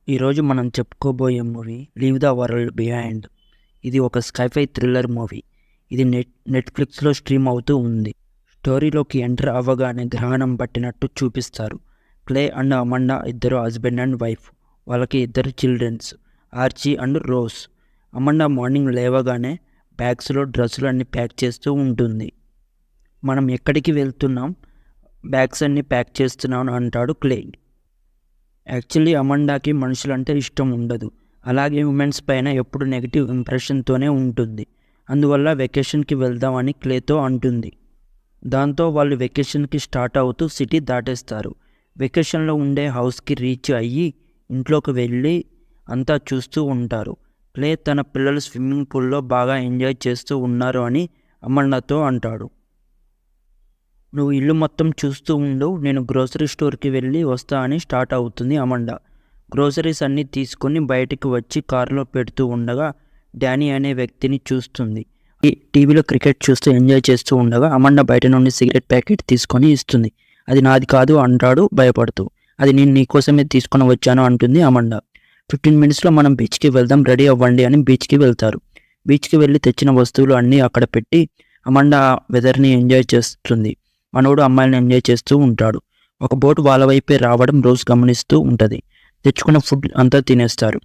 ఈరోజు మనం చెప్పుకోబోయే movie leave the world behind. ఇది ఒక స్కైఫై థ్రిల్లర్ మూవీ. ఇది నెట్ఫ్లిక్స్లో స్ట్రీమ్ అవుతూ ఉంది. స్టోరీలోకి ఎంటర్ అవ్వగానే గ్రహణం పట్టినట్టు చూపిస్తారు. క్లే అండ్ అమండా ఇద్దరు హస్బెండ్ అండ్ వైఫ్. వాళ్ళకి ఇద్దరు childrens, Archie and Rose. Amanda morning లేవగానే బ్యాగ్స్లో డ్రెస్సులు అన్నీ ప్యాక్ చేస్తూ ఉంటుంది. మనం ఎక్కడికి వెళ్తున్నాం, బ్యాగ్స్ అన్నీ ప్యాక్ చేస్తున్నాను అంటాడు క్లే. యాక్చువల్లీ అమండాకి మనుషులంటే ఇష్టం ఉండదు. అలాగే ఉమెన్స్ పైన ఎప్పుడు నెగిటివ్ ఇంప్రెషన్తోనే ఉంటుంది. అందువల్ల వెకేషన్కి వెళ్దామని క్లేతో అంటుంది. దాంతో వాళ్ళు వెకేషన్కి స్టార్ట్ అవుతూ సిటీ దాటేస్తారు. వెకేషన్లో ఉండే హౌస్కి రీచ్ అయ్యి ఇంట్లోకి వెళ్ళి అంతా చూస్తూ ఉంటారు. క్లే తన పిల్లలు స్విమ్మింగ్ పూల్లో బాగా ఎంజాయ్ చేస్తూ ఉన్నారు అని అమండాతో అంటాడు. నువ్వు ఇల్లు మొత్తం చూస్తూ ఉండు, నేను గ్రోసరీ స్టోర్కి వెళ్ళి వస్తా అని స్టార్ట్ అవుతుంది అమండా. గ్రోసరీస్ అన్నీ తీసుకొని బయటికి వచ్చి కారులో పెడుతూ ఉండగా డానీ అనే వ్యక్తిని చూస్తుంది. టీవీలో క్రికెట్ చూస్తూ ఎంజాయ్ చేస్తూ ఉండగా అమండా బయట నుండి సిగరెట్ ప్యాకెట్ తీసుకొని ఇస్తుంది. అది నాది కాదు అంటాడు భయపడుతూ. అది నేను నీకోసమే తీసుకొని వచ్చాను అంటుంది అమండా. 15 మినిట్స్లో మనం బీచ్కి వెళ్దాం, రెడీ అవ్వండి అని బీచ్కి వెళ్తారు. బీచ్కి వెళ్ళి తెచ్చిన వస్తువులు అన్నీ అక్కడ పెట్టి అమండా వెదర్ని ఎంజాయ్ చేస్తుంది. మనోడు అమ్మాయిని ఎంజాయ్ చేస్తూ ఉంటాడు. ఒక బోట్ వాళ్ళ వైపే రావడం రోజ్ గమనిస్తూ ఉంటుంది. తెచ్చుకున్న ఫుడ్ అంతా తినేస్తారు.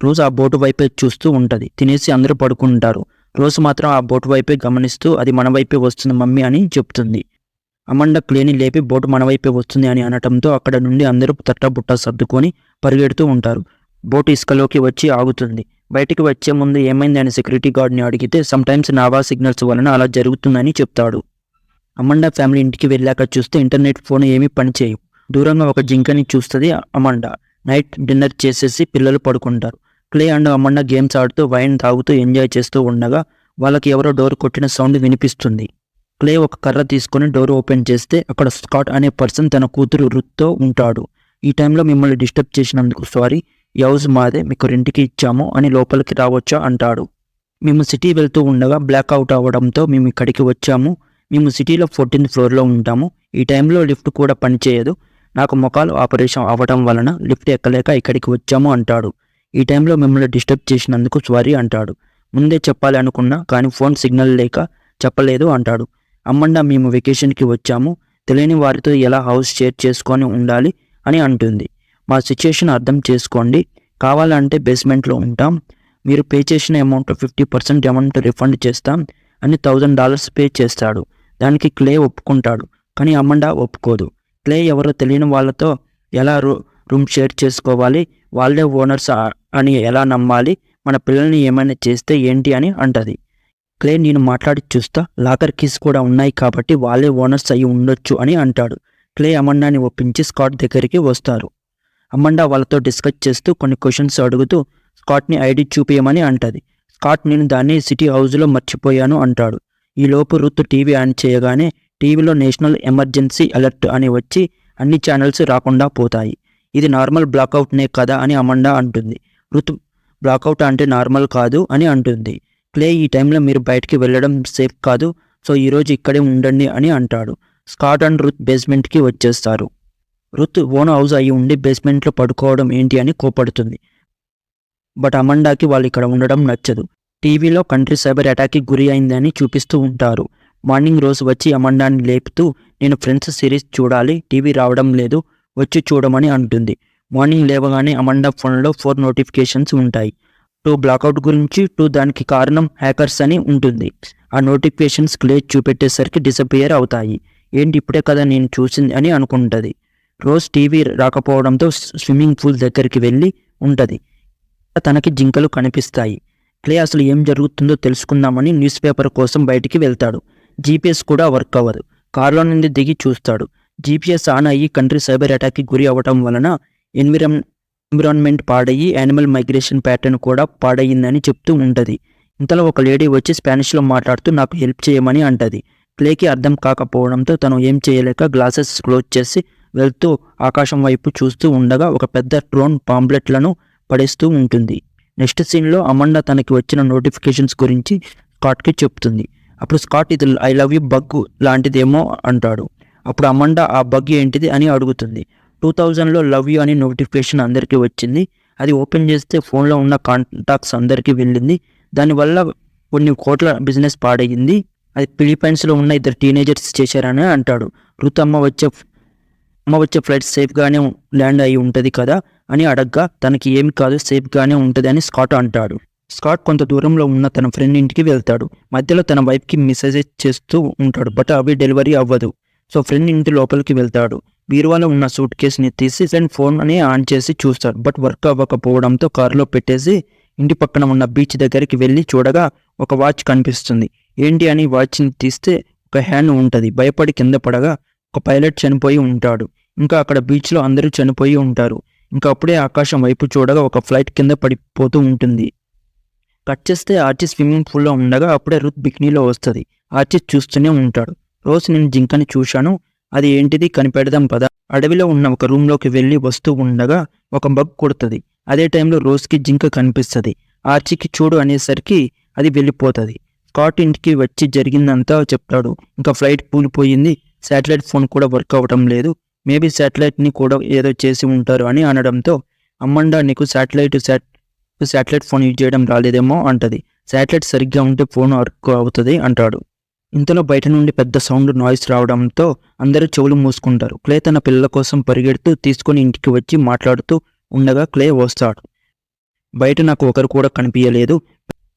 రోజ్ ఆ బోటు వైపే చూస్తూ ఉంటుంది. తినేసి అందరూ పడుకుంటారు. రోజ్ మాత్రం ఆ బోటు వైపే గమనిస్తూ అది మన వైపే వస్తుంది మమ్మీ అని చెప్తుంది. అమండా క్లేని లేపి బోటు మన వైపే వస్తుంది అని అనటంతో అక్కడ నుండి అందరూ తట్టబుట్ట సర్దుకొని పరిగెడుతూ ఉంటారు. బోటు ఇసుకలోకి వచ్చి ఆగుతుంది. బయటికి వచ్చే ముందు ఏమైంది అని సెక్యూరిటీ గార్డ్ని అడిగితే సమ్టైమ్స్ నావా సిగ్నల్స్ వలన అలా జరుగుతుందని చెప్తాడు. అమండా ఫ్యామిలీ ఇంటికి వెళ్ళాక చూస్తే ఇంటర్నెట్, ఫోన్ ఏమీ పనిచేయవు. దూరంగా ఒక జింకని చూస్తుంది అమండా. నైట్ డిన్నర్ చేసేసి పిల్లలు పడుకుంటారు. క్లే అండ్ అమండా గేమ్స్ ఆడుతూ వైన్ తాగుతూ ఎంజాయ్ చేస్తూ ఉండగా వాళ్ళకి ఎవరో డోర్ కొట్టిన సౌండ్ వినిపిస్తుంది. క్లే ఒక కర్ర తీసుకొని డోర్ ఓపెన్ చేస్తే అక్కడ స్కాట్ అనే పర్సన్ తన కూతురు రుత్తో ఉంటాడు. ఈ టైంలో మిమ్మల్ని డిస్టర్బ్ చేసినందుకు సారీ, ఈ హౌస్ మాదే, మీకు రెంట్కి ఇచ్చాము అని లోపలికి రావచ్చా అంటాడు. మేము సిటీ వెళ్తూ ఉండగా బ్లాక్ అవుట్ అవ్వడంతో మేము ఇక్కడికి వచ్చాము. మేము సిటీలో 14th ఫ్లోర్లో ఉంటాము. ఈ టైంలో లిఫ్ట్ కూడా పనిచేయదు. నాకు మొఖాలు ఆపరేషన్ అవ్వడం వలన లిఫ్ట్ ఎక్కలేక ఇక్కడికి వచ్చాము అంటాడు. ఈ టైంలో మిమ్మల్ని డిస్టర్బ్ చేసినందుకు సారీ అంటాడు. ముందే చెప్పాలి అనుకున్నా కానీ ఫోన్ సిగ్నల్ లేక చెప్పలేదు అంటాడు. అమ్మండా మేము వెకేషన్కి వచ్చాము, తెలియని వారితో ఎలా హౌస్ షేర్ చేసుకొని ఉండాలి అని అంటుంది. మా సిచ్యుయేషన్ అర్థం చేసుకోండి, కావాలంటే బేస్మెంట్లో ఉంటాం, మీరు పే చేసిన అమౌంట్ 50% అమౌంట్ రిఫండ్ చేస్తాం అని $1000 పే చేస్తాడు. దానికి క్లే ఒప్పుకుంటాడు. కానీ అమండా ఒప్పుకోదు. క్లే ఎవరో తెలియని వాళ్ళతో ఎలా రూమ్ షేర్ చేసుకోవాలి, వాళ్ళే ఓనర్స్ అని ఎలా నమ్మాలి, మన పిల్లల్ని ఏమైనా చేస్తే ఏంటి అని అంటది. క్లే నేను మాట్లాడి చూస్తా, లాకర్ కీస్ కూడా ఉన్నాయి కాబట్టి వాళ్ళే ఓనర్స్ అయి ఉండొచ్చు అని అంటాడు. క్లే అమండాని ఒప్పించి స్కాట్ దగ్గరికి వస్తారు. అమండా వాళ్ళతో డిస్కస్ చేస్తూ కొన్ని క్వశ్చన్స్ అడుగుతూ స్కాట్ని ఐడి చూపించమని అంటది. స్కాట్ నేను దాన్ని సిటీ హౌస్లో మర్చిపోయాను అంటాడు. ఈలోపు రుత్ టీవీ ఆన్ చేయగానే టీవీలో నేషనల్ ఎమర్జెన్సీ అలర్ట్ అని వచ్చి అన్ని ఛానల్స్ రాకుండా పోతాయి. ఇది నార్మల్ బ్లాక్అవుట్నే కదా అని అమండా అంటుంది. రుత్ బ్లాక్అవుట్ అంటే నార్మల్ కాదు అని అంటుంది. క్లే ఈ టైంలో మీరు బయటికి వెళ్ళడం సేఫ్ కాదు, సో ఈరోజు ఇక్కడే ఉండండి అని అంటాడు. స్కాట్ అండ్ రుత్ బేస్మెంట్కి వచ్చేస్తారు. రుత్ ఓన్ హౌస్ అయి ఉండి బేస్మెంట్లో పడుకోవడం ఏంటి అని కోపడుతుంది. బట్ అమండాకి వాళ్ళు ఇక్కడ ఉండడం నచ్చదు. టీవీలో కంట్రీ సైబర్ అటాక్కి గురి అయిందని చూపిస్తూ ఉంటారు. మార్నింగ్ రోజు వచ్చి అమండాని లేపుతూ నేను ఫ్రెండ్స్ సిరీస్ చూడాలి, టీవీ రావడం లేదు, వచ్చి చూడమని అంటుంది. మార్నింగ్ లేవగానే అమండా ఫోన్లో 4 నోటిఫికేషన్స్ ఉంటాయి. 2 బ్లాక్అవుట్ గురించి, 2 దానికి కారణం హ్యాకర్స్ అని ఉంటుంది. ఆ నోటిఫికేషన్స్ క్లే చూపెట్టేసరికి డిసపియర్ అవుతాయి. ఏంటి ఇప్పుడే కదా నేను చూసింది అని అనుకుంటుంది. రోజు టీవీ రాకపోవడంతో స్విమ్మింగ్ పూల్ దగ్గరికి వెళ్ళి ఉంటుంది. తనకి జింకలు కనిపిస్తాయి. క్లే అసలు ఏం జరుగుతుందో తెలుసుకుందామని న్యూస్ పేపర్ కోసం బయటికి వెళ్తాడు. జీపీఎస్ కూడా వర్క్ అవ్వదు. కారులో నుండి దిగి చూస్తాడు. జీపీఎస్ ఆన్ అయ్యి కంట్రీ సైబర్ అటాక్కి గురి అవ్వటం వలన ఎన్విరాన్మెంట్ పాడయ్యి యానిమల్ మైగ్రేషన్ ప్యాటర్న్ కూడా పాడయ్యిందని చెప్తూ ఉంటుంది. ఇంతలో ఒక లేడీ వచ్చి స్పానిష్లో మాట్లాడుతూ నాకు హెల్ప్ చేయమని అంటది. క్లేకి అర్థం కాకపోవడంతో తను ఏం చేయలేక గ్లాసెస్ క్లోజ్ చేసి వెళ్తూ ఆకాశం వైపు చూస్తూ ఉండగా ఒక పెద్ద డ్రోన్ పాంప్లెట్లను పడేస్తూ ఉంటుంది. నెక్స్ట్ సీన్లో అమండా తనకి వచ్చిన నోటిఫికేషన్స్ గురించి స్కాట్కి చెప్తుంది. అప్పుడు స్కాట్ ఇది ఐ లవ్ యూ బగ్ లాంటిదేమో అంటాడు. అప్పుడు అమండా ఆ బగ్ ఏంటిది అని అడుగుతుంది. 2000లో లవ్ యూ అని నోటిఫికేషన్ అందరికీ వచ్చింది. అది ఓపెన్ చేస్తే ఫోన్లో ఉన్న కాంటాక్ట్స్ అందరికీ వెళ్ళింది. దానివల్ల కొన్ని కోట్ల బిజినెస్ పాడయ్యింది. అది ఫిలిప్పైన్స్లో ఉన్న ఇద్దరు టీనేజర్స్ చేశారని అంటాడు. రుత్ అమ్మ వచ్చే ఫ్లైట్ సేఫ్గానే ల్యాండ్ అయి ఉంటుంది కదా అని అడగ్గా తనకి ఏమి కాదు సేఫ్గానే ఉంటుంది అని స్కాట్ అంటాడు. స్కాట్ కొంత దూరంలో ఉన్న తన ఫ్రెండ్ ఇంటికి వెళ్తాడు. మధ్యలో తన వైఫ్కి మెసేజెస్ చేస్తూ ఉంటాడు. బట్ అవి డెలివరీ అవ్వదు. సో ఫ్రెండ్ ఇంటి లోపలికి వెళ్తాడు. బీరువాలో ఉన్న సూట్ కేసుని తీసి ఫ్రెండ్ ఫోన్ అని ఆన్ చేసి చూస్తాడు. బట్ వర్క్ అవ్వకపోవడంతో కారులో పెట్టేసి ఇంటి పక్కన ఉన్న బీచ్ దగ్గరికి వెళ్ళి చూడగా ఒక వాచ్ కనిపిస్తుంది. ఏంటి అని వాచ్ని తీస్తే ఒక హ్యాండ్ ఉంటుంది. భయపడి కింద పడగా ఒక పైలట్ చనిపోయి ఉంటాడు. ఇంకా అక్కడ బీచ్లో అందరూ చనిపోయి ఉంటారు. ఇంకా అప్పుడే ఆకాశం వైపు చూడగా ఒక ఫ్లైట్ కింద పడిపోతూ ఉంటుంది. కట్ చేస్తే ఆర్చి స్విమ్మింగ్ పూల్లో ఉండగా అప్పుడే రుత్ బికినీలో వస్తుంది. ఆర్చి చూస్తూనే ఉంటాడు. రోజ్ నేను జింకని చూశాను, అది ఏంటిది కనిపెడదాం పద. అడవిలో ఉన్న ఒక రూమ్లోకి వెళ్ళి వస్తూ ఉండగా ఒక బగ్ కొడుతుంది. అదే టైంలో రోజ్కి జింక కనిపిస్తుంది. ఆర్చికి చూడు అనేసరికి అది వెళ్ళిపోతుంది. స్కాట్ ఇంటికి వచ్చి జరిగిందంతా చెప్తాడు. ఇంకా ఫ్లైట్ కూలిపోయింది, శాటిలైట్ ఫోన్ కూడా వర్క్ అవ్వటం లేదు, మేబీ శాటిలైట్ని కూడా ఏదో చేసి ఉంటారు అని అనడంతో అమ్మండా నీకు శాటిలైట్ ఫోన్ యూజ్ చేయడం రాలేదేమో అంటది. శాటిలైట్ సరిగ్గా ఉంటే ఫోన్ వర్క్ అవుతుంది అంటాడు. ఇంతలో బయట నుండి పెద్ద సౌండ్ నాయిస్ రావడంతో అందరూ చెవులు మూసుకుంటారు. క్లే తన పిల్లల కోసం పరిగెడుతూ తీసుకొని ఇంటికి వచ్చి మాట్లాడుతూ ఉండగా క్లే వస్తాడు. బయట నాకు ఒకరు కూడా కనిపించలేదు.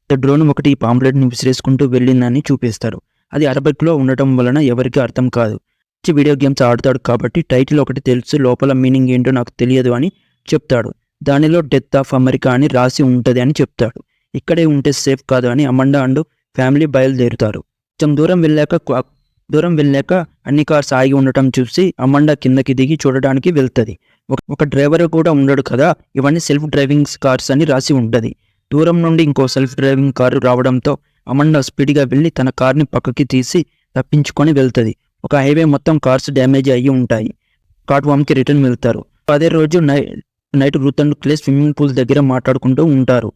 డ్రోన్ ఒకటి ఈ పాంప్లెట్ని విసిరేసుకుంటూ వెళ్ళిందని చూపిస్తారు. అది అరబిక్లో ఉండటం వలన ఎవరికి అర్థం కాదు. వీడియో గేమ్స్ ఆడతాడు కాబట్టి టైటిల్ ఒకటి తెలుసు, లోపల మీనింగ్ ఏంటో నాకు తెలియదు అని చెప్తాడు. దానిలో డెత్ ఆఫ్ అమెరికా అని రాసి ఉంటుంది అని చెప్తాడు. ఇక్కడే ఉంటే సేఫ్ కాదు అని అమండా అండ్ ఫ్యామిలీ బయలుదేరుతారు. కొంచెం దూరం వెళ్ళాక అన్ని కార్స్ ఆగి ఉండటం చూసి అమండా కిందకి దిగి చూడడానికి వెళ్తుంది. ఒక డ్రైవర్ కూడా ఉండడు కదా, ఇవన్నీ సెల్ఫ్ డ్రైవింగ్ కార్స్ అని రాసి ఉంటుంది. దూరం నుండి ఇంకో సెల్ఫ్ డ్రైవింగ్ కారు రావడంతో అమండా స్పీడ్గా వెళ్ళి తన కార్ని పక్కకి తీసి తప్పించుకొని వెళ్తుంది. ఒక హైవే మొత్తం కార్స్ డ్యామేజ్ అయ్యి ఉంటాయి. కాట్వామ్కి రిటర్న్ వెళ్తారు. అదే రోజు night Ruth and clay swimming pool దగ్గర మాట్లాడుకుంటూ ఉంటారు.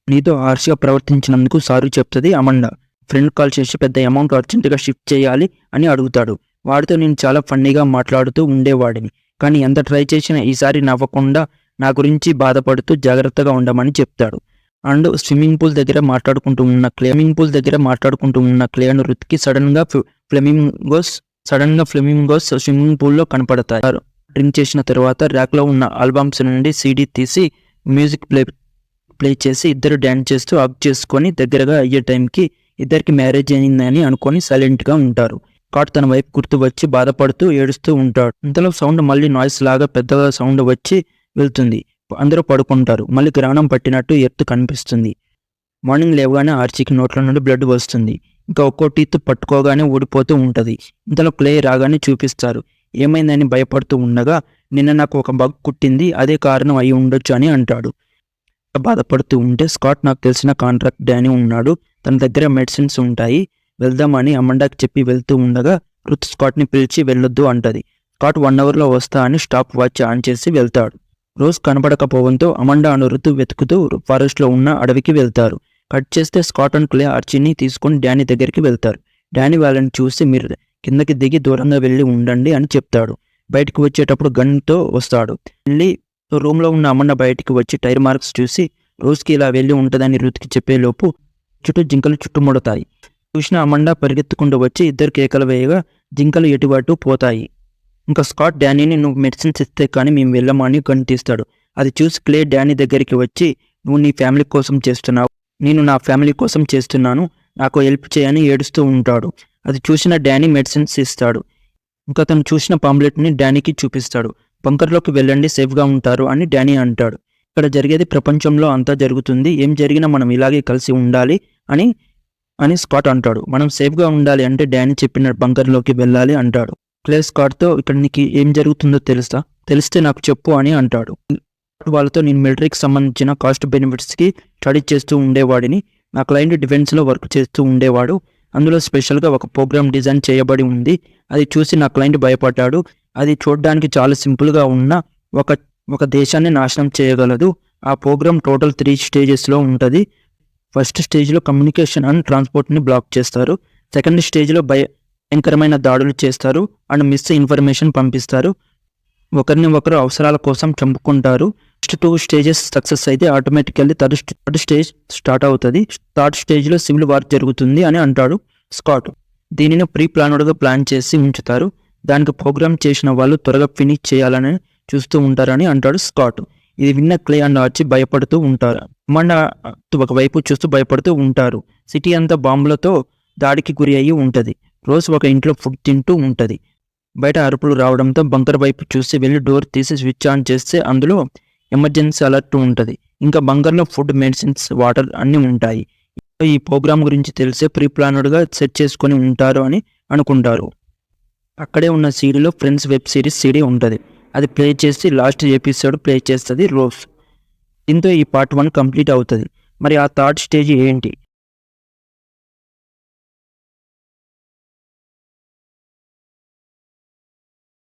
నీతో హార్ష్గా ప్రవర్తించినందుకు సారీ చెప్తుంది అమండా. ఫ్రెండ్ కాల్ చేసి పెద్ద అమౌంట్ అర్జెంటుగా షిఫ్ట్ చేయాలి అని అడుగుతాడు. వాడితో నేను చాలా ఫన్నీగా మాట్లాడుతూ ఉండేవాడిని, కానీ ఎంత ట్రై చేసినా ఈసారి నవ్వకుండా నా గురించి బాధపడుతూ జాగ్రత్తగా ఉండమని చెప్తాడు. అండ్ స్విమ్మింగ్ పూల్ దగ్గర మాట్లాడుకుంటూ ఉన్న క్లే అండ్ రుత్కి సడన్గా ఫ్లెమింగోస్ స్విమ్మింగ్ పూల్లో కనపడతారు. డ్రింక్ చేసిన తర్వాత ర్యాక్లో ఉన్న ఆల్బమ్స్ నుండి సీడీ తీసి మ్యూజిక్ ప్లే చేసి ఇద్దరు డ్యాన్స్ చేస్తూ హగ్ చేసుకొని దగ్గరగా అయ్యే టైంకి ఇద్దరికి మ్యారేజ్ అయిందని అనుకొని సైలెంట్గా ఉంటారు. కాట్ తన వైపు గుర్తు వచ్చి బాధపడుతూ ఏడుస్తూ ఉంటాడు. ఇంతలో సౌండ్ మళ్ళీ నాయిస్ లాగా పెద్దగా సౌండ్ వచ్చి వెళ్తుంది. అందరూ పడుకుంటారు. మళ్ళీ గ్రహణం పట్టినట్టు ఎత్తు కనిపిస్తుంది. మార్నింగ్ లేవగానే ఆర్చీకి నోట్ల నుండి బ్లడ్ వస్తుంది. ఇంకా ఒక్కో టీత్ పట్టుకోగానే ఊడిపోతూ ఉంటుంది. ఇంతలో క్లే రాగానే చూపిస్తారు. ఏమైందని భయపడుతూ ఉండగా నిన్న నాకు ఒక బగ్ కుట్టింది, అదే కారణం అయి ఉండొచ్చు అని అంటాడు. బాధపడుతూ ఉంటే స్కాట్ నాకు తెలిసిన కాంట్రాక్ట్ డానీ ఉన్నాడు, తన దగ్గర మెడిసిన్స్ ఉంటాయి, వెళ్దామని అమండాకి చెప్పి వెళ్తూ ఉండగా రుత్ స్కాట్ని పిలిచి వెళ్ళొద్దు అంటది. స్కాట్ 1 అవర్లో వస్తా అని స్టాప్ వాచ్ ఆన్ చేసి వెళ్తాడు. రోజ్ కనపడకపోవడంతో అమండా అను రుతు వెతుకుతూ ఫారెస్ట్లో ఉన్న అడవికి వెళ్తారు. కట్ చేస్తే స్కాట్ అండ్ క్లే ఆర్చీని తీసుకొని డానీ దగ్గరికి వెళ్తారు. డానీ వాళ్ళని చూసి మీరు కిందకి దిగి దూరంగా వెళ్ళి ఉండండి అని చెప్తాడు. బయటకు వచ్చేటప్పుడు గన్తో వస్తాడు. వెళ్ళి రూమ్లో ఉన్న అమండా బయటికి వచ్చి టైర్ మార్క్స్ చూసి రోజుకి ఇలా వెళ్ళి ఉంటుందని రుత్కి చెప్పేలోపు చుట్టూ జింకలు చుట్టుముడతాయి. చూసిన అమండా పరిగెత్తుకుంటూ వచ్చి ఇద్దరు కేకలు వేయగా జింకలు ఎటువటు పోతాయి. ఇంకా స్కాట్ డానీని నువ్వు మెడిసిన్స్ ఇస్తే కానీ మేము వెళ్ళమని గన్ తీస్తాడు. అది చూసి క్లే డానీ దగ్గరికి వచ్చి నువ్వు నీ ఫ్యామిలీ కోసం చేస్తున్నావు, నేను నా ఫ్యామిలీ కోసం చేస్తున్నాను, నాకు హెల్ప్ చేయని ఏడుస్తూ ఉంటాడు. అది చూసిన డానీ మెడిసిన్స్ ఇస్తాడు. ఇంకా తను చూసిన పాంప్లెట్ని డానీకి చూపిస్తాడు. బంకర్లోకి వెళ్ళండి, సేఫ్గా ఉంటారు అని డానీ అంటాడు. ఇక్కడ జరిగేది ప్రపంచంలో అంతా జరుగుతుంది, ఏం జరిగినా మనం ఇలాగే కలిసి ఉండాలి అని స్కాట్ అంటాడు. మనం సేఫ్గా ఉండాలి అంటే డానీ చెప్పిన బంకర్లోకి వెళ్ళాలి అంటాడు. క్లే స్కాట్తో ఇక్కడ నీకు ఏం జరుగుతుందో తెలిస్తే నాకు చెప్పు అని అంటాడు. వాళ్ళతో నేను మిలిటరీకి సంబంధించిన కాస్ట్ బెనిఫిట్స్కి స్టడీ చేస్తూ ఉండేవాడిని, నా క్లయింట్ డిఫెన్స్లో వర్క్ చేస్తూ ఉండేవాడు, అందులో స్పెషల్గా ఒక ప్రోగ్రామ్ డిజైన్ చేయబడి ఉంది, అది చూసి నా క్లయింట్ భయపడ్డాడు, అది చూడడానికి చాలా సింపుల్గా ఉన్న ఒక దేశాన్ని నాశనం చేయగలదు. ఆ ప్రోగ్రామ్ టోటల్ 3 స్టేజెస్లో ఉంటుంది. ఫస్ట్ స్టేజ్లో కమ్యూనికేషన్ అండ్ ట్రాన్స్పోర్ట్ని బ్లాక్ చేస్తారు. సెకండ్ స్టేజ్లో భయంకరమైన దాడులు చేస్తారు అండ్ మిస్ ఇన్ఫర్మేషన్ పంపిస్తారు. ఒకరిని ఒకరు అవసరాల కోసం చంపుకుంటారు. ఫస్ట్ 2 స్టేజెస్ సక్సెస్ అయితే ఆటోమేటికల్లీ థర్డ్ స్టేజ్ స్టార్ట్ అవుతుంది. థర్డ్ స్టేజ్లో సివిల్ వార్ జరుగుతుంది అని అంటాడు స్కాట్. దీనిని ప్రీ ప్లాన్డ్గా ప్లాన్ చేసి ఉంచుతారు. దానికి ప్రోగ్రామ్ చేసిన వాళ్ళు త్వరగా ఫినిష్ చేయాలని చూస్తూ ఉంటారని అంటాడు స్కాట్. ఇది విన్న క్లే అండ్ ఆర్చి భయపడుతూ ఉంటారు. అమాండా ఒకవైపు చూస్తూ భయపడుతూ ఉంటారు. సిటీ అంతా బాంబులతో దాడికి గురి అయ్యి ఉంటుంది. రోజ్ ఒక ఇంట్లో ఫుడ్ తింటూ ఉంటుంది. బయట అరుపులు రావడంతో బంకర్ వైపు చూసి వెళ్ళి డోర్ తీసి స్విచ్ ఆన్ చేస్తే అందులో ఎమర్జెన్సీ అలర్ట్ ఉంటుంది. ఇంకా బంకర్లో ఫుడ్, మెడిసిన్స్, వాటర్ అన్నీ ఉంటాయి. ఈ ప్రోగ్రామ్ గురించి తెలిసే ప్రీ ప్లాన్డ్గా సెట్ చేసుకొని ఉంటారు అని అనుకుంటారు. అక్కడే ఉన్న సీడీలో ఫ్రెండ్స్ వెబ్ సిరీస్ సీడీ ఉంటుంది. అది ప్లే చేసి లాస్ట్ ఎపిసోడ్ ప్లే చేస్తుంది రోజ్. దీంతో ఈ పార్ట్ 1 కంప్లీట్ అవుతుంది. మరి ఆ థర్డ్ స్టేజ్ ఏంటి?